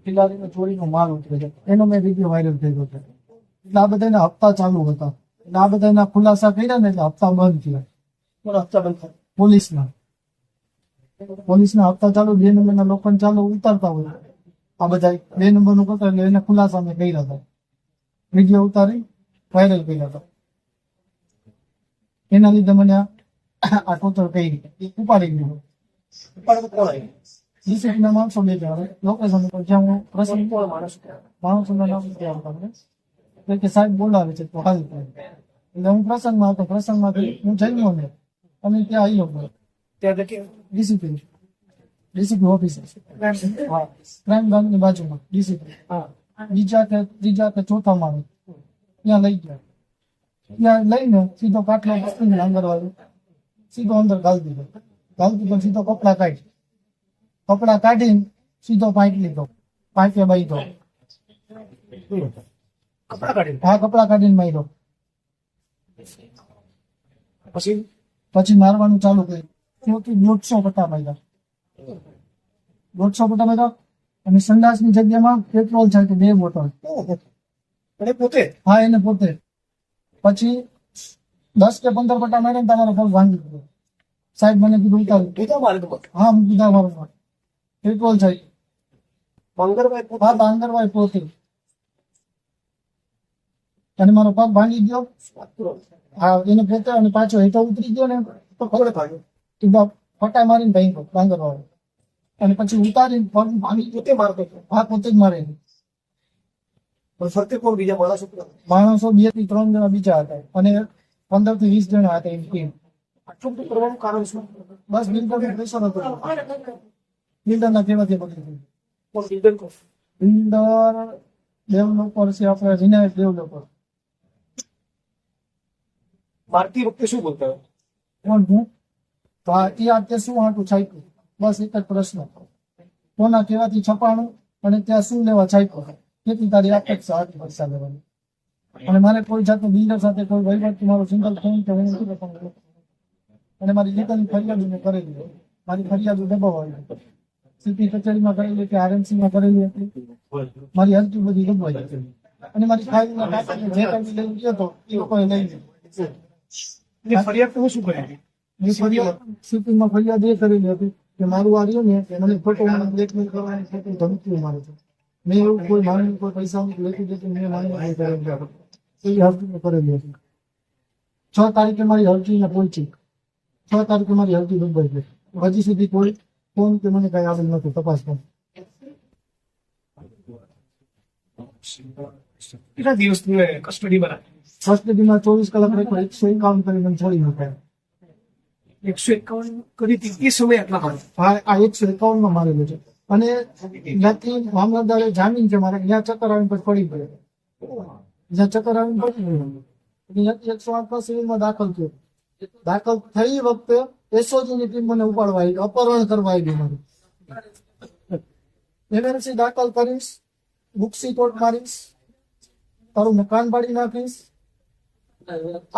ખિલાડીને ચોરીનો માલ ઉતરે છે, એનો મેં વિડીયો વાયરલ થયો છે. એટલે આ બધાના હપ્તા ચાલુ હતા, એટલે આ બધાના ખુલાસા કર્યા ને એટલે હપ્તા બંધ થયા. હપ્તા બંધ થાય પોલીસના હપ્તા ચાલુ, 2 નંબરના લોકોને ચાલુ ઉતારતા હોય. આ બધા 2 નંબરનું કરતા એટલે એને ખુલાસા મેં કર્યા હતા, વિડીયો ઉતારી વાયરલ કર્યા હતા. એના લીધે મને આ ટોટલ કરી ઉપાડી ગયું. ડીસીપીના માણસો બે આવે લોકેશન ઉપર, જ્યાં હું પ્રસંગ માણસોના નામ નથી આવતા મને, એટલે કે સાહેબ બોલાવે છે તો હાલ થાય. એટલે હું પ્રસંગમાં હતો, પ્રસંગમાંથી હું જઈનો ને અને ત્યાં આવ્યો ત્યાં ડીસીપી ઓફિસ, હા ક્રાઇમ બ્રાન્ચની બાજુમાં ડીસીપી, હા ત્રીજા કે ચોથા માળે ત્યાં લઈ ગયા. ત્યાં લઈને સીધો કાટલો બસની અંદર વાળો સીધો અંદર ગાળી દીધો. સીધો કપડા કાઢીને સીધો પાઇપ લીધો, પાઇપે બાંધ્યો. હા કપડા કાઢીને માર્યો. પછી મારવાનું ચાલુ કર્યું. 150 પટ્ટા માર્યા, 150 પટ્ટા માર્યા. અને સંડાસની જગ્યામાં પેટ્રોલ છે 2 બોટલ પોતે, હા એને પોતે. પછી 10 કે 15 પટ્ટા માર્યા, તમારો પગ ભાંગી ગયો. સાહેબ મને કીધું ઉતાર. હા હું કીધા મારો પેટ્રોલ છે. બાંગરભાઈ પોતે. અને મારો પગ ભાંગી ગયો. હા એને પોતે, અને પાછો હેઠો ઉતરી ગયો ને તો ફટા મારીને ભાઈ બાંગરવાળો. અને પછી ઉતારીને પગ ભાંગી પોતે મારતો. હા પોતે જ મારે. ફરતે કોણ બીજા માણસો 2 થી 3 જણા બીજા હતા, અને 15 થી 20 જણા હતા એમ ટીમ. આટલું બધું કરવાનું કારણ શું? બસ બિલ્ડરનું પ્રેશર હતું. બિલ્ડરના કહેવાથી બગડી બિલ્ડર ડેવલપર છે આપણે, વિનાયક ડેવલપર. મારતી વખતે શું બોલતા? કોણ હું? તો આ શું હાટું છાપ્યું? બસ એક જ પ્રશ્ન, કોના કહેવાથી છપાણું અને ત્યાં શું લેવા છાપ્યું? કેટલી તારી અપેક્ષા હતી પૈસા લેવાની? અને મારે કોઈ જાતનું બિલ્ડર સાથે કોઈ વહીવટ, મારો સિંગલ ફોન કે હું નથી કરતો. અને મારી લીગલની ફરિયાદ મેં કરેલી, મારી ફરિયાદ દબાવાઈ, સીપી કચેરીમાં કરેલી કે આરએમસીમાં કરેલી હતી. મારી અરજી બધી દબાવાઈ હતી. અને મારી ફાઇલના કાગળ જે કાંઈ લઈ ગયો હતો એ લોકોએ લઈ લીધું. ફરિયાદ તો શું કરી? સીપીમાં ફરિયાદ એ કરેલી હતી કે મારું આ રહ્યું ને મને ખોટો બ્લેકમેલ કરવાની ખોટી ધમકીઓ મારે છે. મેં એવું કોઈ માંગણી, કોઈ પૈસા લેતી દેતી મેં માંગણી કરેલી હતી, એ અરજી કરેલી હતી. 6 તારીખે મારી અરજીને પહોંચી, 6 તારીખે મારી અરજી દબાઈ ગઈ. હજી સુધી કોઈ ફોન કે મને કઈ આવેલ નથી તપાસ પણ. કેટલા દિવસ તમે કસ્ટડીમાં રાખી? કસ્ટડીમાં 24 કલાક રાખ્યો, 151 કરી મને છોડી મૂક્યા. 151 કરી હતી એ સમય આટલા મારે? હા આ 151 માં મારેલું છે. અને ત્યાંથી મામલતદારે જામીન છે મારે, ત્યાં ચક્કર આવીને પછી પડી ગયો. જ્યાં ચક્કર આવીને પડી ગયો 108 સિવિલમાં દાખલ થયો. દાખલ થઈ વખતે એસઓજીની ટીમ મને ઉપાડવા આવી, અપહરણ કરવા આવી મારું. એમએનસી દાખલ કરીશ, બુક્સી કોર્ટ મારીશ, તારું મકાન પાડી નાખીશ,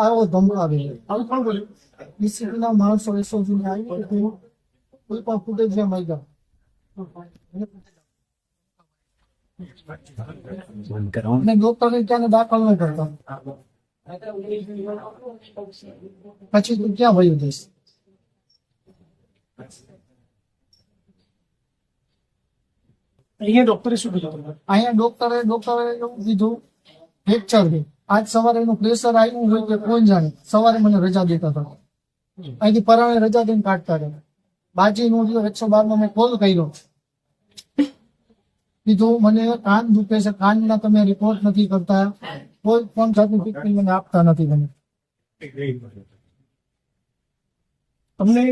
આવો ધમકાવે. આવું કોણ બોલ્યું? ડીસીપીના માણસો એસઓજીને આવી કોઈ પણ ફૂટેજ જ્યાં મળી ગયા. અને ડોક્ટરને ક્યાં દાખલ ન કરતા. પછી તું ક્યાં વયું જઈશ? અહીંયા ડોક્ટરે શું કીધું? અહીંયા ડોક્ટરે એવું કીધું ફ્રેક્ચર છે. આજ સવારે એનું પ્રેશર આવ્યું હોય કે કોણ જાણે, સવારે મને રજા દેતા હતા. અહીંથી પરાણે રજા દઈને કાઢતા હતા. બાજીનું 112 માં મેં કોલ કર્યો, કીધું મને કાન દુખે છે, કાનના તમે રિપોર્ટ નથી કરતા, કોઈ પણ જાતનું ટ્રીટમેન્ટ મને આપતા નથી. તમે તમને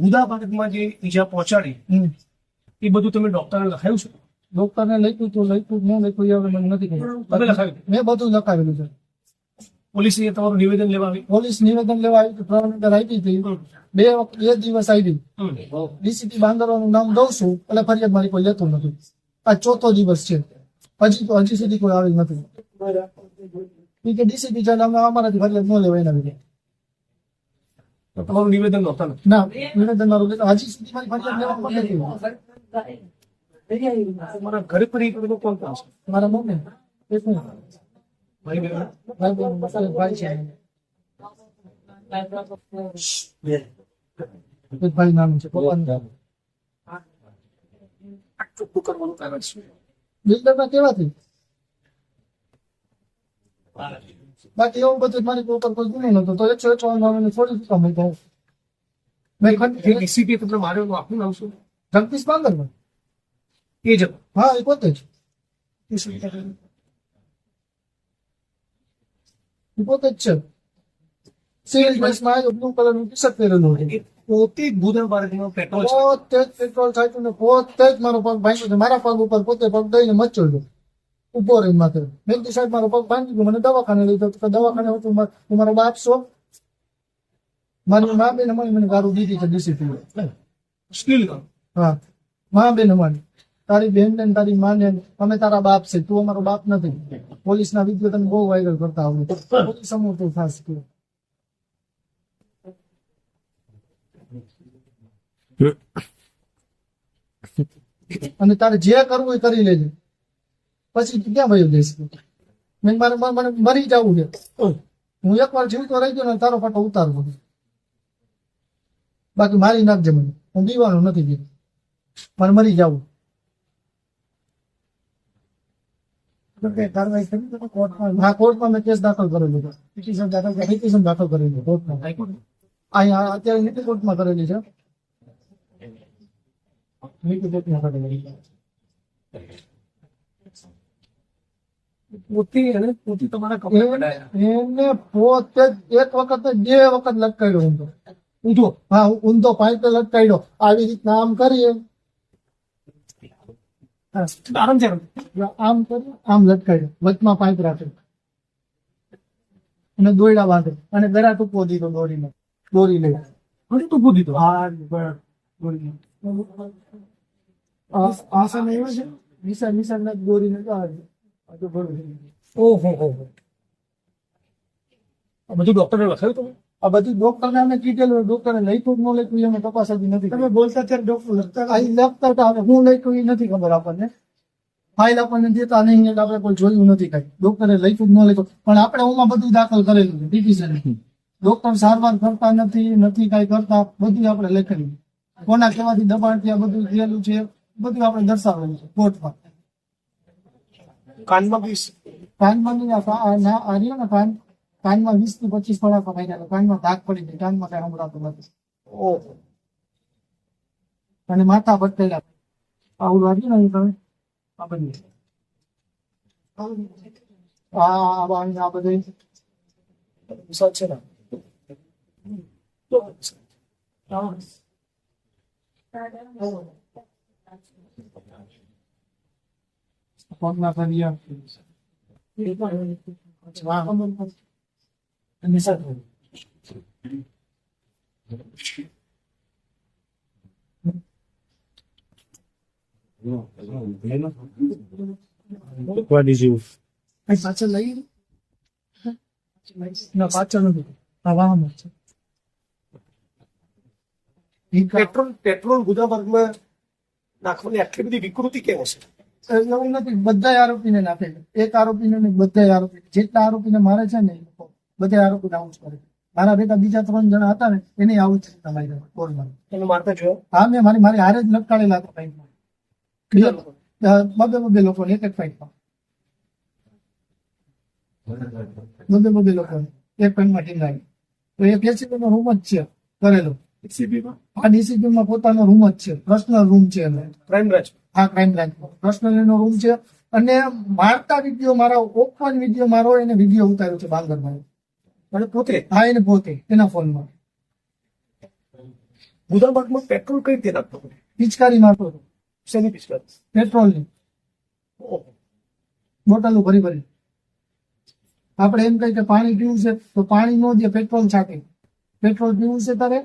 મુદ્દાબાબતમાં જે ઈજા પહોંચાડી એ બધું તમે ડોક્ટરને લખાયું છે? ડોક્ટરને લખ્યું તો લખ્યું, ન લખ્યું એ હવે મને નથી ખબર. મેં બધું લખાવેલું છે. પોલીસે તમારું નિવેદન લેવા આવી? પોલીસ નિવેદન લેવા આવી, પ્રવર્તન આપી હતી. 2 દિવસ આવી. ડીસીપી બાંદરવાનું નામ દઉં છું એટલે ફરિયાદ મારી કોઈ લેતું નથી. આ 4થો દિવસ છે, હજી સુધી કોઈ આવેલ નથી. કે ડીસીપી ચાલે અમારાથી ફરિયાદ ન લેવાય એના લીધે. તમારું નિવેદન નહોતા? ના નિવેદન મારું હજી સુધી મારી ફરિયાદ લેવામાં નથી. તમારા ઘરે પરિવારમાં કોણ કોણ છે? મારા મમ્મી એક હું ભાઈ બહેન? ભાઈ બહેન મારા ભાઈ છે એક ભાઈ નાનું છે પપ્પાનું નામ આ ચોખ્ખું કરવાનું કારણ શું? બિલ્ડરમાં કેવાથી બાકી એવું બધું મારી ઉપર કોઈ ગુનો નતો તો 151 માં મને થોડી શું કામ થાય મેં જે DCP તમને માર્યો એનું આપનું નામ શું? જગદીશ બાંગરમાં એ જ હા એ પોતે જ એ પોતે જ છે સિવિલ ડ્રેસમાં આવ્યો બ્લુ કલરનું ટી શર્ટ પહેરેલું હતું એ પોતે જ બુધા બારકનો પેટ્રોલ છે. પોતે જ પેટ્રોલ છાંટ્યું ને પોતે જ મારો પગ ભાંગ્યો છે મારા પગ ઉપર પોતે પગ દઈને મચોડ્યો ઉભો રહીને માથે મેં કીધું સાહેબ મારો પગ ભાંગી ગયો મને દવાખાને લીધો તો દવાખાને હતું તું મારો બાપ છો મારી મા બેને મને ગારું દીધી છે ડિસિપ્લિન મુશ્કેલ કામ. હા મા બેને માની તારી બેન ને તારી મા ને અમે તારા બાપ છે તું અમારો બાપ નથી પોલીસના વિડીયો તમે બહુ વાયરલ કરતા આવડે પોલીસ અમુક તો ખાસ કર્યું અને તારે જે કરવું એ કરી લેજે પછી તું ક્યાં ભયો જઈશ મેં મારે મને મરી જવું છે હું એકવાર જીવતો રહી ગયો ને તારો ફાટો ઉતારવો છે. બાકી મારી નાખજે મને હું દીવાનું નથી કીધું મારે મરી જવું હા કોર્ટમાં મેં કેસ દાખલ કરેલો છે પિટિશન દાખલ કરેલું કોર્ટમાં અહીંયા અત્યારે નીતિ કોર્ટમાં કરેલી છે નીતિ કોર્ટમાં કરેલી પોતે તમારા કપડા કઢાયા. એને પોતે જ એક વખત ને 2 વખત લટકાડ્યો ઊંધો ઊંધો. હા ઊંધો પાઇપે લટકાડ્યો આવી રીતના આમ કરીએ આરામ છે આરામ. આમ કરી આમ લટકાડ્યો વચમાં પાઇપ રાખે અને દોયડા બાંધે અને ગરા ટૂંકો દીધો દોરી લઈ હજી તો પૂછી દો. આ દોરી આસન એવું છે નિશાન દોરીને ઓહો હો. આ બધું ડોક્ટરે લખાયું તમે? આ બધી ડોક્ટરને અમે કીધેલું ડોક્ટરે લખ્યું ન લખ્યું અમે તપાસ હજી નથી તમે બોલતા ત્યારે ડોક્ટર લખતા હતા હવે હું લખ્યું એ નથી ખબર આપણને ફાઇલ આપણને દેતા નહીં એટલે આપણે કોઈ જોયું નથી કઈ ડોક્ટરે લખ્યું ન લખ્યું પણ આપણે ઓમાં બધું દાખલ કરેલું છે પિટિશન ડોક્ટર સારવાર કરતા નથી કઈ કરતા બધું આપણે લખેલું કોના કેવાથી દબાણ ત્યાં બધું થયેલું છે બધું આપણે દર્શાવેલું છે કોર્ટમાં કાનમાં બી કાનમાં નહીં આ રહ્યો ને કાનમાં 20 થી 25 ફડાકા માર્યા કાનમાં ધાક પડી ગઈ કાનમાં કઈ સંભળાતું નથી ઓહો. અને માથા બટેલા આવું વાગ્યું ને તમે આ બધી આ બધે સાચ છે ને? તો પગના કર્યા અને સાથે પાછળ લઈ ના પાછળ નથી આ વાહન છે પેટ્રોલ ગુદાબર્ગમાં નાખવાની આટલી બધી વિકૃતિ કેમ હશે? એવું નથી બધા આરોપીને નાખે છે એક આરોપીને નહીં બધા આરોપી જેટલા આરોપીને મારે છે ને એ લોકો બધા આરોપીને આવું જ કરે મારા ભેગા બીજા 3 જણા હતા ને એને આવું જ તમારી કોર્ટમાં તમે મારતા જોયો? હા મેં મારી હારે જ લટકાડેલા હતા ફાઇટમાં બબે લોકો એક ફાઇટમાં બબે લોકો એક ફાઇટમાં ટીમ લાગી તો એ પેસીબી નો રૂમ જ છે કરેલો DCP-માં? આ ડીસીપી માં પોતાનો રૂમ જ છે પર્સનલ રૂમ છે એને ક્રાઇમ બ્રાન્ચ? આ ક્રાઇમ બ્રાન્ચ પર્સનલ એનો રૂમ છે અને મારતા વિડીયો મારા ઓપન વિડીયો મારો એને વિડીયો ઉતાર્યો છે બાંગરમાં અને પોતે હા એને પોતે એના ફોનમાં ગુદાબર્ગમાં પેટ્રોલ કઈ રીતે નાખતો? પિચકારી મારતો હતો શેની પિસ્તોલ? પેટ્રોલની ઓહો. બોટલો ભરી આપણે એમ કહીએ કે પાણી પીવું છે તો પાણી નો દે પેટ્રોલ છાંટે પેટ્રોલ પીવું છે તારે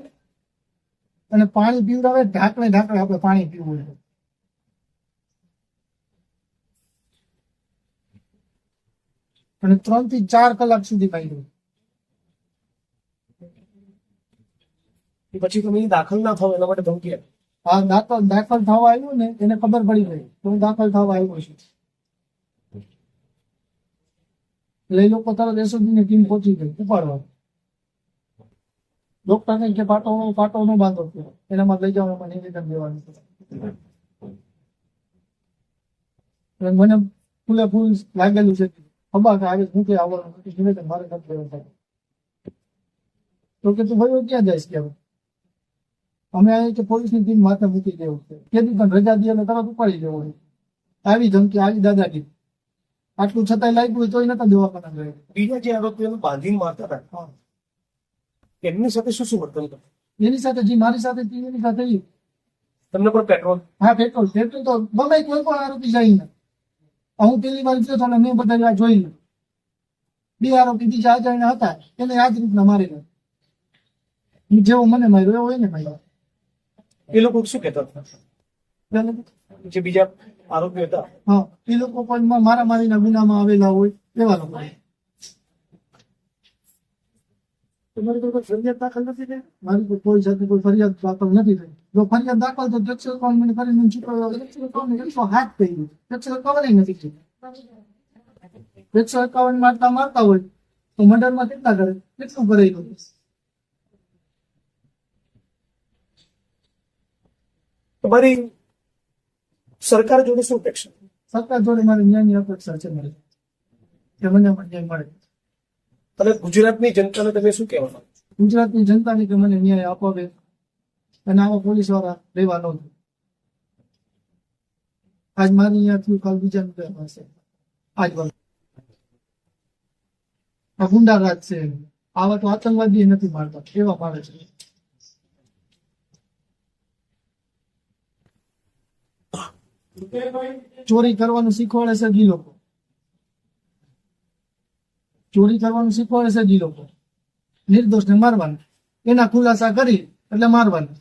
અને પાણી પીવડાવે ઢાંકણે આપણે પાણી પીવું છે અને 3 થી 4 કલાક સુધી પાડ્યું એ પછી તમે દાખલ ના થાવ એના માટે ધમકી આપી? હા દાખલ થવા આવ્યું ને એને ખબર પડી ગઈ તો હું દાખલ થવા આવ્યો છું એટલે એ લોકો તરત એસઓજી ની ટીમ પહોંચી ગઈ ઉપાડવા ડોક્ટર ને કે પાટો નો બાંધો થયો એનામાં લઈ જવામાં નિવેદન દેવાનું એટલે મને ફૂલે ફૂલ લાગેલું છે ખબર કે આજે હું કે આવવાનું નિવેદન મારે નથી દેવાનું થાય તો કે તું ભાઈ ક્યાં જઈશ કે અમે આ કે પોલીસની ટીમ માથે મૂકી દેવું છે કેદી પણ રજા દે એટલે તરત ઉપાડી દેવું આવી ધમકી આવી દાદાગીરી આટલું છતાંય લાગ્યું હોય તોય નતા દવાખાના ગયો બીજા જે આરોપીઓને બાંધીને મારતા હતા એમની સાથે શું શું વર્તન કરતું એની સાથે જે મારી સાથે હતી એની સાથે ઈ. તમને પણ પેટ્રોલ હા પેટ્રોલ તો ગમે કોઈ પણ આરોપી જાય ને હું પેલી વાર ગયો તો મેં બધા જોઈ લીધું 2 આરોપી બીજા અજાણ્યા હતા એને આ જ રીતના મારી દીધા જેવો મને માર્યો એવો એને માર્યો એ લોકો શું કહેતા હતા જે બીજા આરોપીઓ હતા હા એ લોકો પણ મારા મારીના ગુનામાં આવેલા હોય એવા લોકો તમારી કોઈ ફરિયાદ દાખલ નથી થઈ મારી કોઈ સાથે કોઈ ફરિયાદ દાખલ નથી થઈ જો ફરિયાદ દાખલ તો ટેક્સ એકાઉન્ટ કરીને ચૂકવ્યો ટેક્સ એકાઉન્ટ હાથ થઈ ગયું ટેક્સ એકાઉન્ટ નથી થયું ટેક્સ એકાઉન્ટ મારતા હોય તો મંડળમાં કેટલા કરે કેટલું ભરાઈ ગયું તમારી સરકાર જોડે શું અપેક્ષા સરકાર જોડે મારી ન્યાયની અપેક્ષા છે મારી કે મને ન્યાય મળે અને ગુજરાતની જનતાને તમે શું કહેવા માંગો ગુજરાતની જનતાને કે મને ન્યાય અપાવે અને આવા પોલીસ વાળા રહેવા ન દે આજ મારી અહીંયા થયું કાલ બીજાનું પાસે આજ વાત આ ગુંડારાજ છે આવા તો આતંકવાદી નથી મારતા એવા મારે છે ચોરી કરવાનું શીખવાડે છે જી લોકો ચોરી કરવાનું શીખવાડે છે જી લોકો નિર્દોષને મારવાનું એના ખુલાસા કરી એટલે મારવાનું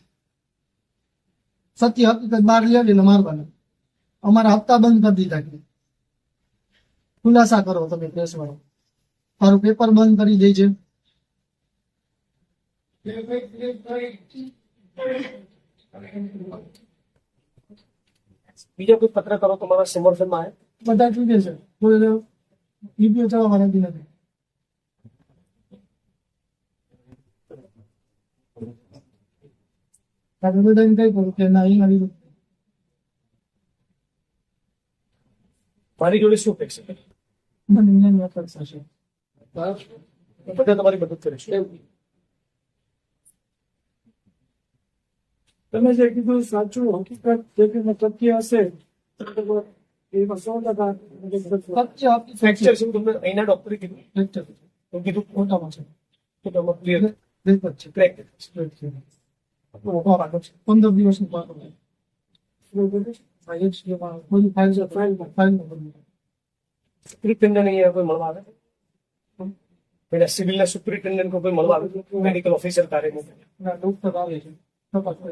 સત્ય હકીકત બહાર લે એટલે મારવાનું અમારા હપ્તા બંધ કરી દીધા કે ખુલાસા કરો તમે પ્રેસ વાળો મારું પેપર બંધ કરી દે છે બીજા કોઈ પત્રકારો તમારા સમર્થનમાં આવે બધા ચૂકે છે કોઈ વીડિયો ચલાવવા નથી નથી બધાને કઈ કરું કે ના એના વિરુદ્ધ મારી જોડે શું અપેક્ષા મને ન્યાયની અપેક્ષા છે બધા તમારી મદદ કરે છે તમે જે કીધું સાચું હકીકત જે કઈ સત્ય હશે એમાં 100% સત્ય ફ્રેક્ચર છે તમને અહીંના ડોક્ટરે કીધું ફ્રેક્ચર તો કીધું ખોટામાં છે તો તમે ક્લિયર રેકોર્ડ છે ક્રેક 15 દિવસનું પાક બધી ફાઇલ સુપ્રિન્ટેન્ડન્ટ અહીંયા કોઈ મળવા આવે પેલા સિવિલના સુપ્રિન્ટેન્ડન્ટ કોઈ મળવા આવે મેડિકલ ઓફિસર કાર્યમાં ડોક્ટર આવે છે તપાસ કરે